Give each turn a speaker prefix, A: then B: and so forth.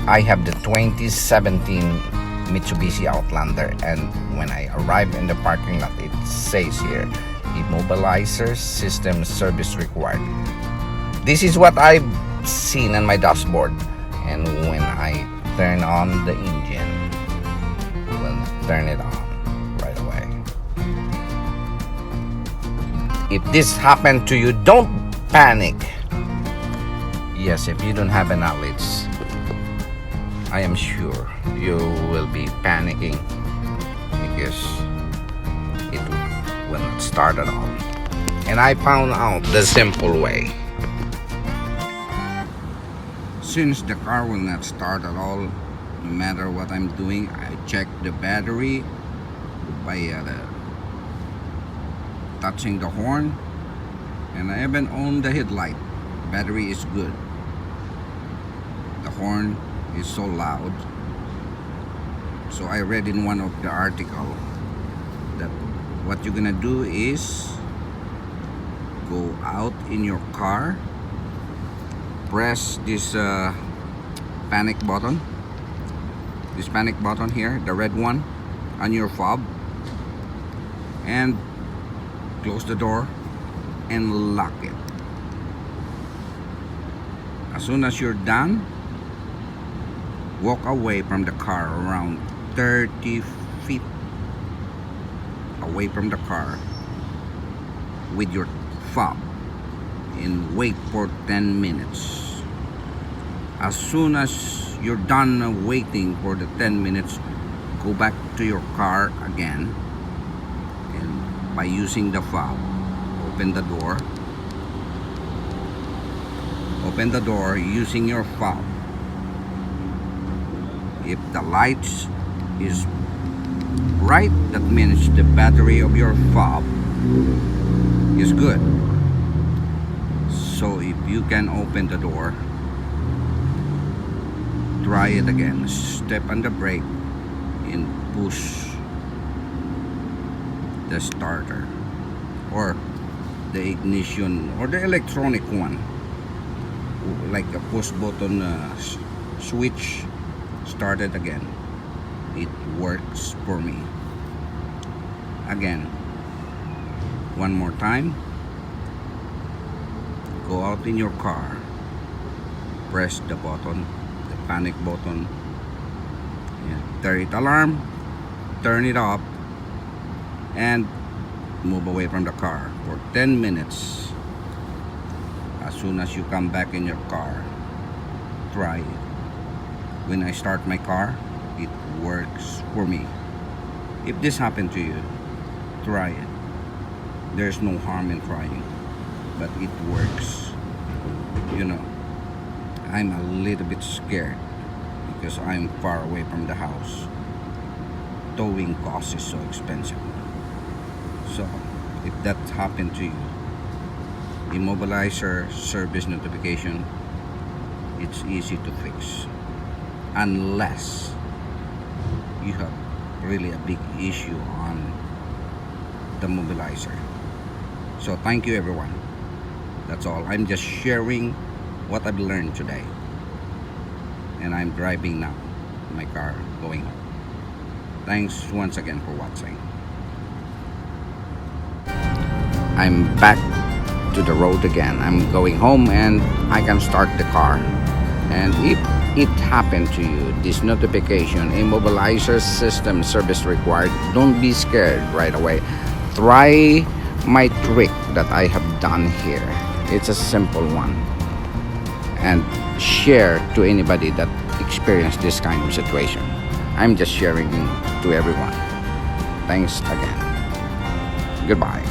A: I have the 2017 Mitsubishi Outlander, and when I arrive in the parking lot, it says here, Immobilizer System Service Required. This is what I've seen on my dashboard, and when I turn on the engine, we'll turn it on right away. If this happened to you, don't panic. Yes, if you don't have a knowledge, I am sure you will be panicking because it will not start at all. And I found out the simple way. Since the car will not start at all, no matter what I'm doing, I check the battery by touching the horn, and I even on the headlight. Battery is good. The horn is so loud. So I read in one of the article that what you're gonna do is go out in your car, press this panic button, here, the red one on your fob, and close the door and lock it. As soon as you're done, walk away from the car around 30 feet away from the car with your fob and wait for 10 minutes. As soon as you're done waiting for the 10 minutes, go back to your car again, and by using the fob, open the door using your fob. If the lights is bright, that means the battery of your fob is good. So if you can open the door, try it again. Step on the brake and push the starter or the ignition or the electronic one, like a push button switch. Start it again. It works for me. Again, one more time. Go out in your car, press the button, the panic button, turn it alarm, turn it off, and move away from the car for 10 minutes. As soon as you come back in your car, try it. When I start my car, it works for me. If this happened to you, try it. There's no harm in trying, but it works. You know, I'm a little bit scared because I'm far away from the house. Towing cost is so expensive. So if that happened to you, immobilizer service notification, it's easy to fix, unless you have really a big issue on the mobilizer. So thank you everyone. That's all. I'm just sharing what I've learned today, and I'm driving now my car going home. Thanks once again for watching. I'm back to the road again. I'm going home and I can start the car. And if it happened to you, this notification, Immobilizer System Service Required, don't be scared right away. Try my trick that I have done here. It's a simple one, and share to anybody that experienced this kind of situation. I'm just sharing to everyone. Thanks again. Goodbye.